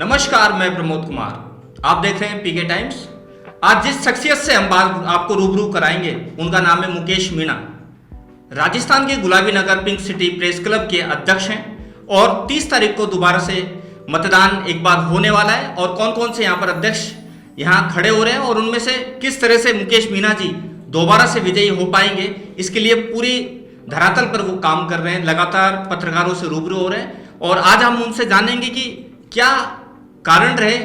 नमस्कार, मैं प्रमोद कुमार। आप देख रहे हैं पीके टाइम्स। आज जिस शख्सियत से हम बात आपको रूबरू कराएंगे उनका नाम है मुकेश मीणा। राजस्थान के गुलाबी नगर पिंक सिटी प्रेस क्लब के अध्यक्ष हैं और 30 तारीख को दोबारा से मतदान एक बार होने वाला है। और कौन कौन से यहाँ पर अध्यक्ष यहाँ खड़े हो रहे हैं और उनमें से किस तरह से मुकेश मीणा जी दोबारा से विजयी हो पाएंगे, इसके लिए पूरी धरातल पर वो काम कर रहे हैं। लगातार पत्रकारों से रूबरू हो रहे हैं और आज हम उनसे जानेंगे कि क्या कारण रहे,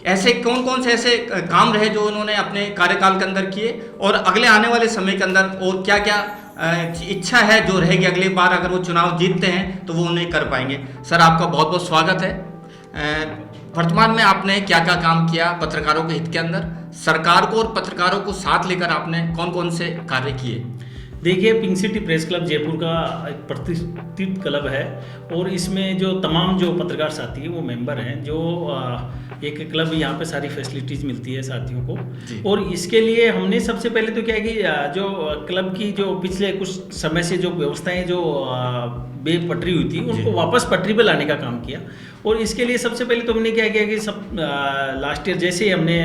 ऐसे कौन कौन से ऐसे काम रहे जो उन्होंने अपने कार्यकाल के अंदर किए और अगले आने वाले समय के अंदर और क्या क्या इच्छा है जो रहेगी अगली बार अगर वो चुनाव जीतते हैं तो वो उन्हें कर पाएंगे। सर, आपका बहुत बहुत स्वागत है। वर्तमान में आपने क्या क्या काम किया पत्रकारों के हित के अंदर, सरकार को और पत्रकारों को साथ लेकर आपने कौन कौन से कार्य किए? देखिए, pink city press club Jaipur का एक प्रतिष्ठित क्लब है और इसमें जो तमाम जो पत्रकार साथी हैं वो मेंबर हैं। जो एक क्लब यहाँ पे सारी फैसिलिटीज़ मिलती है साथियों को। और इसके लिए हमने सबसे पहले तो क्या है कि जो क्लब की जो पिछले कुछ समय से जो व्यवस्थाएं जो बेपटरी हुई थी उनको वापस पटरी पे लाने का काम किया। और इसके लिए सबसे पहले तो हमने क्या किया कि सब लास्ट ईयर जैसे ही हमने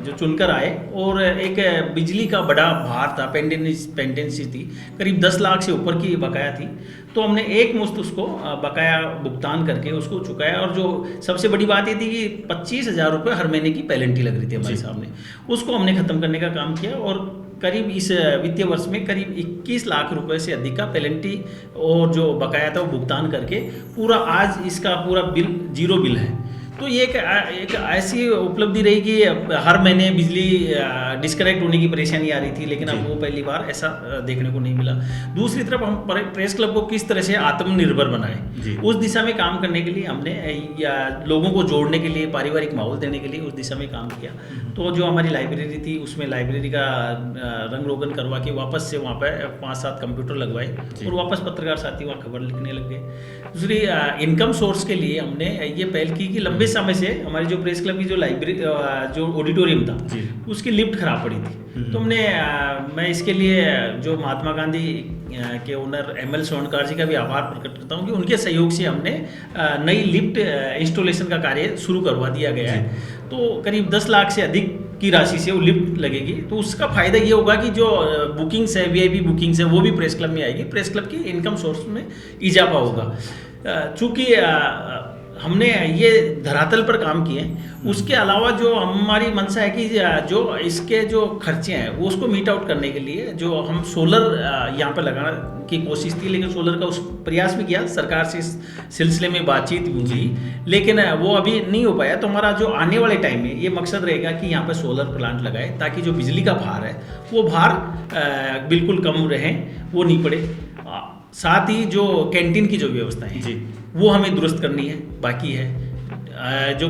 जो चुनकर आए और एक बिजली का बड़ा भार था, पेंडेंसी थी, करीब 10 लाख से ऊपर की बकाया थी, तो हमने एक मुश्त उसको बकाया भुगतान करके उसको चुकाया। और जो सबसे बड़ी बात ये थी कि 25,000 रुपये हर महीने की पेनल्टी लग रही थी हमारे सामने, उसको हमने ख़त्म करने का काम किया। और करीब इस वित्तीय वर्ष में करीब 21 लाख रुपए से अधिक का पेनल्टी और जो बकाया था वो भुगतान करके पूरा आज इसका पूरा बिल जीरो बिल है। तो ये एक ऐसी उपलब्धि रही कि हर महीने बिजली डिस्कनेक्ट होने की परेशानी आ रही थी, लेकिन अब वो पहली बार ऐसा देखने को नहीं मिला। दूसरी तरफ हम प्रेस क्लब को किस तरह से आत्मनिर्भर बनाए, उस दिशा में काम करने के लिए हमने या लोगों को जोड़ने के लिए, पारिवारिक माहौल देने के लिए उस दिशा में काम किया। तो जो हमारी लाइब्रेरी थी उसमें लाइब्रेरी का रंग रोगन करवा के वापस से वहाँ पर 5-7 कंप्यूटर लगवाए और वापस पत्रकार साथी वहाँ खबर लिखने लग गए। दूसरी इनकम सोर्स के लिए हमने ये पहल की कि लंबे समय से हमारी जो प्रेस क्लब की जो लाइब्रेरी जो ऑडिटोरियम था उसकी लिफ्ट खराब पड़ी थी। तो हमने मैं इसके लिए जो महात्मा गांधी के ओनर ML स्वर्णकार जी का भी आभार प्रकट करता हूँ कि उनके सहयोग से हमने नई लिफ्ट इंस्टॉलेशन का कार्य शुरू करवा दिया गया है। तो करीब 10 लाख से अधिक की राशि से वो लिफ्ट लगेगी। तो उसका फायदा ये होगा कि जो बुकिंग्स है, VIP बुकिंग्स है, वो भी प्रेस क्लब में आएगी, प्रेस क्लब की इनकम सोर्स में इजाफा होगा। चूँकि हमने ये धरातल पर काम किए, उसके अलावा जो हमारी मंशा है कि जो इसके जो खर्चे हैं वो उसको मीट आउट करने के लिए जो हम सोलर यहाँ पर लगाने की कोशिश थी, लेकिन सोलर का उस प्रयास भी किया, सरकार से इस सिलसिले में बातचीत हुई, लेकिन वो अभी नहीं हो पाया। तो हमारा जो आने वाले टाइम में ये मकसद रहेगा कि यहाँ पर सोलर प्लांट लगाए ताकि जो बिजली का भार है वो भार बिल्कुल कम रहे, वो नहीं पड़े। साथ ही जो कैंटीन की जो व्यवस्था है वो हमें दुरुस्त करनी है, बाकी है। जो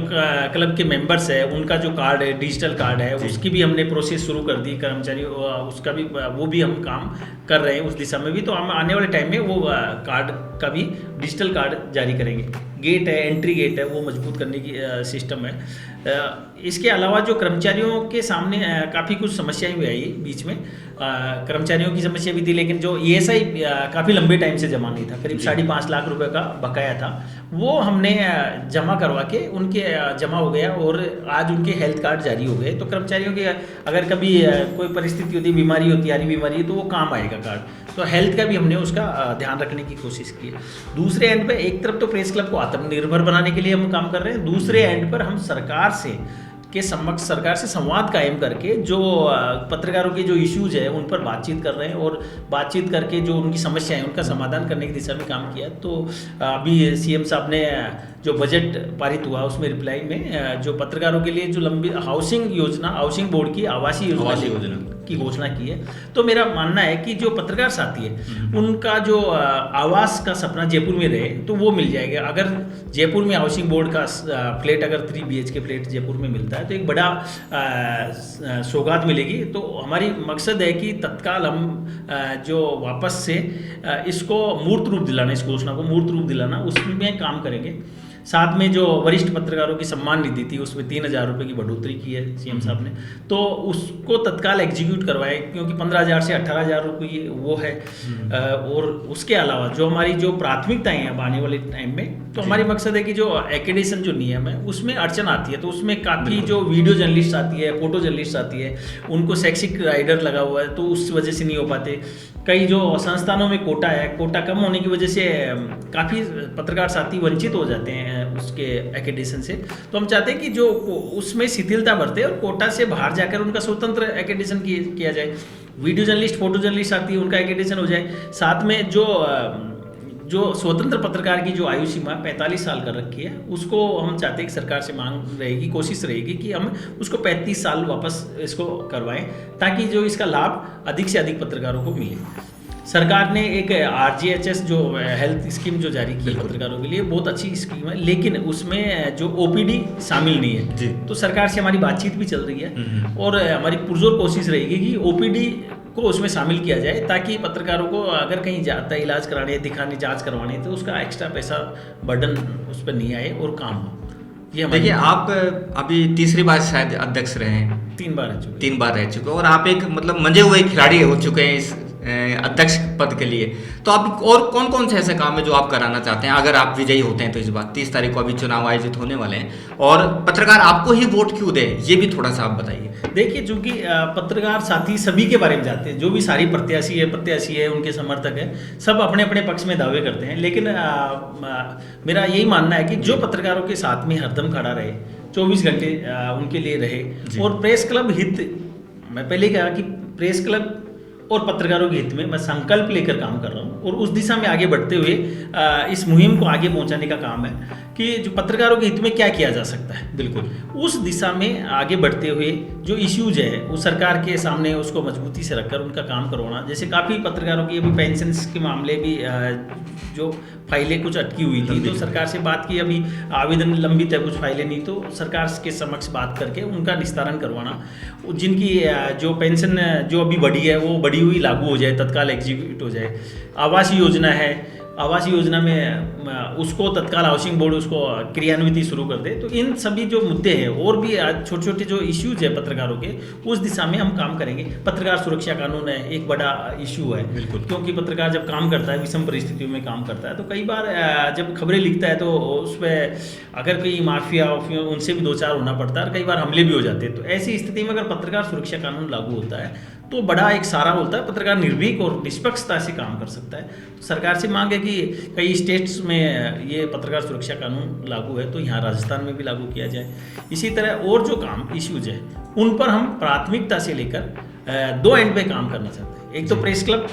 क्लब के मेंबर्स है उनका जो कार्ड है, डिजिटल कार्ड है, उसकी भी हमने प्रोसेस शुरू कर दी। कर्मचारी उसका भी वो भी हम काम कर रहे हैं उस दिशा में भी। तो हम आने वाले टाइम में वो कार्ड का भी डिजिटल कार्ड जारी करेंगे। गेट है, एंट्री गेट है, वो मजबूत करने की सिस्टम है। इसके अलावा जो कर्मचारियों के सामने काफ़ी कुछ समस्याएं भी आई बीच में। कर्मचारियों की समस्या भी थी, लेकिन जो ESI काफ़ी लंबे टाइम से जमा नहीं था, करीब 5.5 लाख रुपए का बकाया था, वो हमने जमा करवा के उनके जमा हो गया और आज उनके हेल्थ कार्ड जारी हो गए। तो कर्मचारियों के अगर कभी कोई परिस्थिति होती है, बीमारी होती है, यानी बीमारी है, तो वो काम आएगा कार्ड। तो हेल्थ का भी हमने उसका ध्यान रखने की कोशिश की है। दूसरे एंड पे एक तरफ तो प्रेस क्लब को आत्मनिर्भर बनाने के लिए हम काम कर रहे हैं, दूसरे एंड पर हम सरकार से संवाद कायम करके जो पत्रकारों के जो इश्यूज है उन पर बातचीत कर रहे हैं और बातचीत करके जो उनकी समस्या है उनका समाधान करने की दिशा में काम किया। तो अभी CM साहब ने जो बजट पारित हुआ उसमें रिप्लाई में जो पत्रकारों के लिए जो लंबी हाउसिंग बोर्ड की आवासीय योजना की घोषणा की है। तो मेरा मानना है कि जो पत्रकार साथी है उनका जो आवास का सपना जयपुर में रहे तो वो मिल जाएगा। अगर जयपुर में हाउसिंग बोर्ड का फ्लैट अगर 3 BHK फ्लैट जयपुर में मिलता है तो एक बड़ा सौगात मिलेगी। तो हमारी मकसद है कि तत्काल हम जो वापस से इसको मूर्त रूप दिलाना, इस घोषणा को मूर्त रूप दिलाना, उसमें काम करेंगे। साथ में जो वरिष्ठ पत्रकारों की सम्मान निधि थी उसमें 3,000 रुपये की बढ़ोतरी की है सीएम साहब ने, तो उसको तत्काल एग्जीक्यूट करवाए, क्योंकि 15,000 से 18,000 रुपये वो है। और उसके अलावा जो हमारी जो प्राथमिकताएं हैं अब आने वाले टाइम में, तो हमारी मकसद है कि जो एक्रेडिटेशन जो नियम है उसमें अड़चन आती है, तो उसमें काफ़ी जो वीडियो जर्नलिस्ट आती है, फोटो जर्नलिस्ट आती है, उनको शैक्षिक राइडर लगा हुआ है, तो उस वजह से नहीं हो पाते। कई जो संस्थानों में कोटा है, कोटा कम होने की वजह से काफ़ी पत्रकार साथी वंचित हो जाते हैं उसके एक्रेडिटेशन से। तो हम चाहते हैं कि जो उसमें शिथिलता बरते और कोटा से बाहर जाकर उनका स्वतंत्र एक्रेडिटेशन किया जाए। वीडियो जर्नलिस्ट, फोटो जर्नलिस्ट आती है, उनका एक्रेडिटेशन हो जाए। साथ में जो स्वतंत्र पत्रकार की जो आयु सीमा 45 साल कर रखी है, उसको हम चाहते हैं कि सरकार से मांग रहेगी, कोशिश रहेगी कि हम उसको 35 साल वापस इसको करवाएं, ताकि जो इसका लाभ अधिक से अधिक पत्रकारों को मिले। सरकार ने एक RGHS जो हेल्थ स्कीम जो जारी की है पत्रकारों के लिए, बहुत अच्छी स्कीम है, लेकिन उसमें जो OPD शामिल नहीं है। तो सरकार से हमारी बातचीत भी चल रही है और हमारी पुरजोर कोशिश रहेगी कि OPD को उसमें शामिल किया जाए, ताकि पत्रकारों को अगर कहीं जाता है इलाज कराने, दिखाने, जांच करवाने, तो उसका एक्स्ट्रा पैसा बर्डन उस पर नहीं आए और काम हो। ये देखिए, आप अभी तीसरी बार शायद अध्यक्ष रहे हैं। 3 बार रह चुके और आप एक मतलब मंजे हुए खिलाड़ी हो चुके हैं इस अध्यक्ष पद के लिए। तो आप और कौन कौन से ऐसे काम है जो आप कराना चाहते हैं अगर आप विजयी होते हैं तो? इस बार 30 तारीख को अभी चुनाव आयोजित होने वाले हैं, और पत्रकार आपको ही वोट क्यों दे, ये भी थोड़ा सा आप बताइए। देखिए, चूंकि पत्रकार साथी सभी के बारे में जानते हैं, जो भी सारी प्रत्याशी है, उनके समर्थक है, सब अपने अपने पक्ष में दावे करते हैं, लेकिन मेरा यही मानना है कि जो पत्रकारों के साथ में हरदम खड़ा रहे, 24 घंटे उनके लिए रहे, और प्रेस क्लब हित, मैं पहले कहा कि प्रेस क्लब और पत्रकारों के हित में मैं संकल्प लेकर काम कर रहा हूँ, और उस दिशा में आगे बढ़ते हुए इस मुहिम को आगे पहुँचाने का काम है कि जो पत्रकारों के हित में क्या किया जा सकता है। बिल्कुल उस दिशा में आगे बढ़ते हुए जो इश्यूज है वो सरकार के सामने उसको मजबूती से रखकर उनका काम करवाना। जैसे काफ़ी पत्रकारों की अभी पेंशन के मामले भी जो फाइलें कुछ अटकी हुई थी, तो सरकार से बात की, अभी आवेदन लंबित है, कुछ फाइलें नहीं, तो सरकार के समक्ष बात करके उनका निस्तारण करवाना। जिनकी जो पेंशन जो अभी बढ़ी है वो बढ़ी हुई लागू हो जाए, तत्काल एग्जीक्यूट हो जाए। आवास योजना है, आवास योजना में उसको तत्काल हाउसिंग बोर्ड उसको क्रियान्विति शुरू कर दे। तो इन सभी जो मुद्दे हैं और भी छोटे छोटे जो इश्यूज है पत्रकारों के, उस दिशा में हम काम करेंगे। पत्रकार सुरक्षा कानून है, एक बड़ा इशू है, क्योंकि पत्रकार जब काम करता है, विषम परिस्थितियों में काम करता है, तो कई बार जब खबरें लिखता है तो उस पर अगर कोई माफिया उनसे भी दो चार होना पड़ता है, और कई बार हमले भी हो जाते हैं। तो ऐसी स्थिति में अगर पत्रकार सुरक्षा कानून लागू होता है तो बड़ा एक सहारा होता है, पत्रकार निर्भीक और निष्पक्षता से काम कर सकता है। तो सरकार से मांग है कि कई स्टेट्स में ये पत्रकार सुरक्षा कानून लागू है, तो यहाँ राजस्थान में भी लागू किया जाए। इसी तरह और जो काम इश्यूज है उन पर हम प्राथमिकता से लेकर 2 एंड पे काम करना चाहते हैं। एक तो प्रेस क्लब,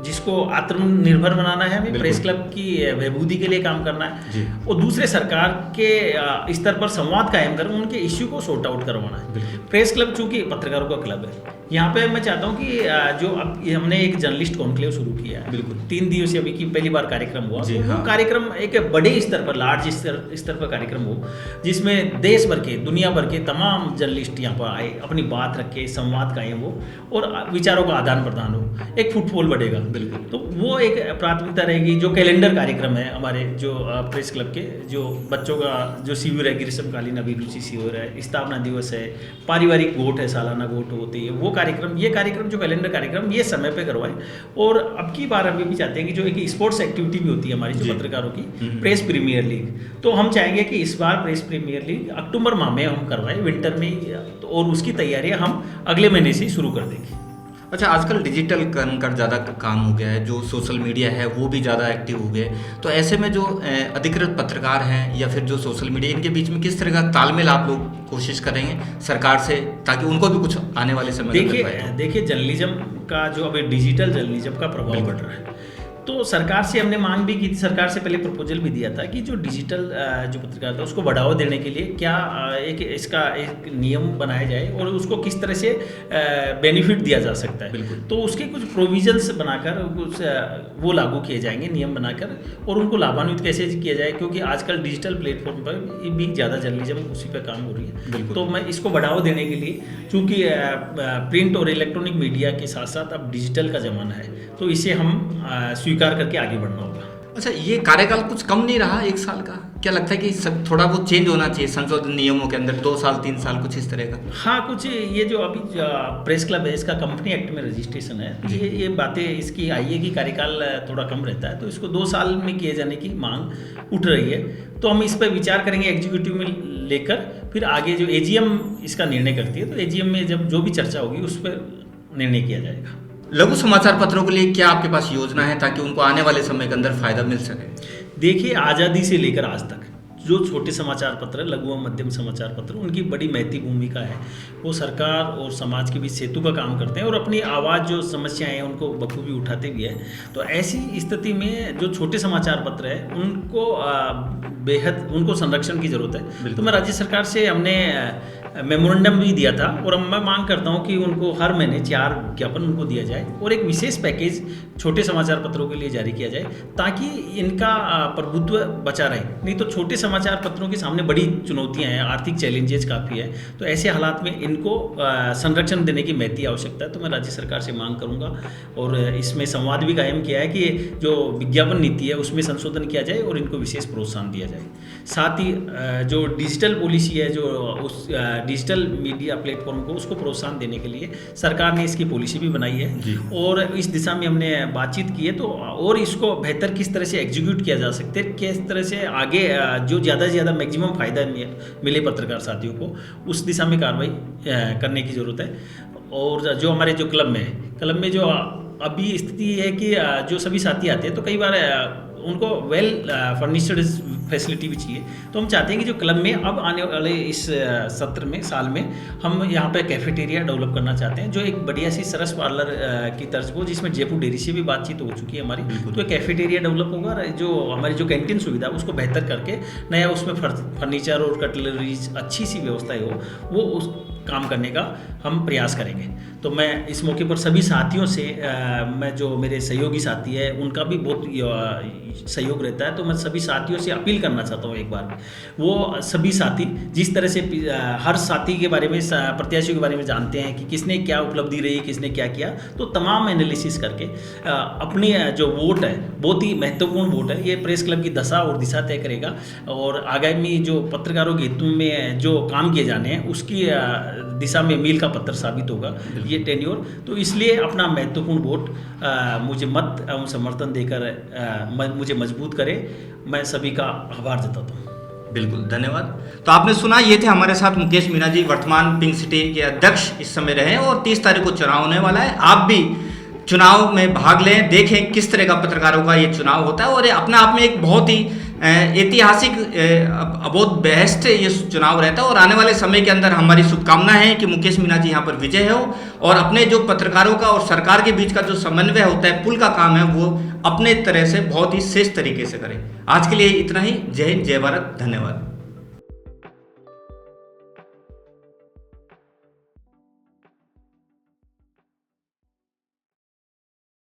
जिसको आत्मनिर्भर बनाना है, हमें प्रेस क्लब की बहबूदी के लिए काम करना है, और दूसरे सरकार के स्तर पर संवाद कायम कर उनके इश्यू को सॉर्ट आउट करवाना है। प्रेस क्लब चूंकि पत्रकारों का क्लब है, यहाँ पे मैं चाहता हूँ कि जो अब हमने एक जर्नलिस्ट कॉन्क्लेव शुरू किया है, 3 दिवसीय अभी की पहली बार कार्यक्रम हुआ, तो वो कार्यक्रम एक बड़े स्तर पर, लार्ज स्तर पर कार्यक्रम हो, जिसमें देश भर के, दुनिया भर के तमाम जर्नलिस्ट यहाँ पर आए, अपनी बात रखे, संवाद कायम हो और विचारों का आदान प्रदान हो, एक फुटफॉल बढ़ेगा। तो वो एक प्राथमिकता रहेगी। जो कैलेंडर कार्यक्रम है हमारे जो प्रेस क्लब के, जो बच्चों का जो शिविर है, ग्रीष्मकालीन अभिरुचि शिविर है, स्थापना दिवस है, पारिवारिक गोट है, सालाना गोट होती है, वो कार्यक्रम, ये कार्यक्रम जो कैलेंडर कार्यक्रम ये समय पे करवाएं। और अब की बार अभी भी चाहते हैं कि जो एक स्पोर्ट्स एक्टिविटी भी होती है हमारी जो पत्रकारों की, प्रेस प्रीमियर लीग, तो हम चाहेंगे कि इस बार प्रेस प्रीमियर लीग अक्टूबर माह में हम करवाएं, विंटर में, और उसकी तैयारियां हम अगले महीने से शुरू कर देंगे। अच्छा, आजकल डिजिटल कर ज़्यादा काम हो गया है, जो सोशल मीडिया है वो भी ज़्यादा एक्टिव हो गए, तो ऐसे में जो अधिकृत पत्रकार हैं या फिर जो सोशल मीडिया, इनके बीच में किस तरह का तालमेल आप लोग कोशिश करेंगे सरकार से, ताकि उनको भी कुछ आने वाले समय में देखिए जर्नलिज्म का जो अभी डिजिटल जर्नलिज्म का प्रभाव बढ़ रहा है, तो सरकार से हमने मांग भी की थी, सरकार से पहले प्रपोजल भी दिया था कि जो डिजिटल जो पत्रकारिता उसको बढ़ावा देने के लिए क्या इसका एक नियम बनाया जाए और उसको किस तरह से बेनिफिट दिया जा सकता है। तो उसके कुछ प्रोविजंस बनाकर कुछ वो लागू किए जाएंगे, नियम बनाकर, और उनको लाभान्वित कैसे किया जाए, क्योंकि आजकल डिजिटल प्लेटफॉर्म पर भी ज़्यादा जर्नलिज्म उसी पर काम हो रही है। तो मैं इसको बढ़ावा देने के लिए, चूँकि प्रिंट और इलेक्ट्रॉनिक मीडिया के साथ साथ अब डिजिटल का ज़माना है, तो इसे हम स्वीकार करके आगे बढ़ना होगा। अच्छा, ये कार्यकाल कुछ कम नहीं रहा 1 साल का? क्या लगता है कि सब थोड़ा बहुत चेंज होना चाहिए संशोधन नियमों के अंदर, 2 साल 3 साल कुछ इस तरह का? हाँ, कुछ ये जो अभी प्रेस क्लब है इसका कंपनी एक्ट में रजिस्ट्रेशन है, ये बातें इसकी आई है कि कार्यकाल थोड़ा कम रहता है, तो इसको 2 साल में किए जाने की मांग उठ रही है। तो हम इस पर विचार करेंगे एग्जीक्यूटिव में लेकर, फिर आगे जो एजीएम इसका निर्णय करती है, तो एजीएम में जब जो भी चर्चा होगी उस पर निर्णय किया जाएगा। लघु समाचार पत्रों के लिए क्या आपके पास योजना है ताकि उनको आने वाले समय के अंदर फायदा मिल सके? देखिए, आज़ादी से लेकर आज तक जो छोटे समाचार पत्र, लघु व मध्यम समाचार पत्र, उनकी बड़ी महती भूमिका है। वो सरकार और समाज के बीच सेतु का काम करते हैं और अपनी आवाज़, जो समस्याएं हैं, उनको बखूबी उठाते भी है। तो ऐसी स्थिति में जो छोटे समाचार पत्र है उनको बेहद उनको संरक्षण की ज़रूरत है। तो मैं राज्य सरकार से हमने मेमोरेंडम भी दिया था और मैं मांग करता हूं कि उनको हर महीने 4 विज्ञापन उनको दिया जाए और एक विशेष पैकेज छोटे समाचार पत्रों के लिए जारी किया जाए ताकि इनका प्रभुत्व बचा रहे। नहीं तो छोटे समाचार पत्रों के सामने बड़ी चुनौतियां हैं, आर्थिक चैलेंजेस काफ़ी है। तो ऐसे हालात में इनको संरक्षण देने की महती आवश्यकता है। तो मैं राज्य सरकार से मांग करूँगा और इसमें संवाद भी कायम किया है कि जो विज्ञापन नीति है उसमें संशोधन किया जाए और इनको विशेष प्रोत्साहन दिया जाए। साथ ही जो डिजिटल पॉलिसी है, जो उस डिजिटल मीडिया प्लेटफॉर्म को उसको प्रोत्साहन देने के लिए सरकार ने इसकी पॉलिसी भी बनाई है और इस दिशा में हमने बातचीत की है। तो और इसको बेहतर किस तरह से एग्जीक्यूट किया जा सकता है, किस तरह से आगे जो ज़्यादा से ज़्यादा मैक्सिमम फ़ायदा मिले पत्रकार साथियों को, उस दिशा में कार्रवाई करने की ज़रूरत है। और जो हमारे जो क्लब में जो अभी स्थिति है कि जो सभी साथी आते हैं तो कई बार उनको वेल फर्निश्ड फैसिलिटी भी चाहिए। तो हम चाहते हैं कि जो क्लब में अब आने वाले इस सत्र में, साल में, हम यहाँ पे कैफेटेरिया डेवलप करना चाहते हैं जो एक बढ़िया सी सरस पार्लर की तर्ज हो, जिसमें जयपुर डेयरी से भी बातचीत हो चुकी है हमारी। तो एक कैफेटेरिया डेवलप होगा, जो हमारी जो कैंटीन सुविधा उसको बेहतर करके नया उसमें फर्नीचर और कटलरीज अच्छी सी व्यवस्थाएं हो, वो उस काम करने का हम प्रयास करेंगे। तो मैं इस मौके पर सभी साथियों से मैं जो मेरे सहयोगी साथी है उनका भी बहुत सहयोग रहता है, तो मैं सभी साथियों से अपील करना चाहता हूँ एक बार, वो सभी साथी जिस तरह से हर साथी के बारे में, प्रत्याशियों के बारे में जानते हैं कि किसने क्या उपलब्धि रही, किसने क्या किया, तो तमाम एनालिसिस करके अपनी जो वोट है, बहुत ही महत्वपूर्ण वोट है, ये प्रेस क्लब की दशा और दिशा तय करेगा और आगामी जो पत्रकारों के हितों में जो काम किए जाने हैं उसकी दिशा में मील का पत्थर साबित होगा ये टेन्योर। तो इसलिए अपना महत्वपूर्ण वोट मुझे मत एवं समर्थन देकर मुझे मजबूत करे, मैं सभी का आभार जताता हूँ। बिल्कुल, धन्यवाद। तो आपने सुना, ये थे हमारे साथ मुकेश मीणा जी, वर्तमान पिंक सिटी के अध्यक्ष इस समय रहे और 30 तारीख को चुनाव होने वाला है। आप भी चुनाव में भाग लें, देखें किस तरह का पत्रकारों का ये चुनाव होता है और अपने आप में एक बहुत ही ऐतिहासिक, बहुत बेस्ट ये चुनाव रहता है और आने वाले समय के अंदर हमारी शुभकामना है कि मुकेश मीणा जी यहाँ पर विजय हो और अपने जो पत्रकारों का और सरकार के बीच का जो समन्वय होता है, पुल का काम है, वो अपने तरह से बहुत ही श्रेष्ठ तरीके से करें। आज के लिए इतना ही। जय हिंद, जय भारत, धन्यवाद।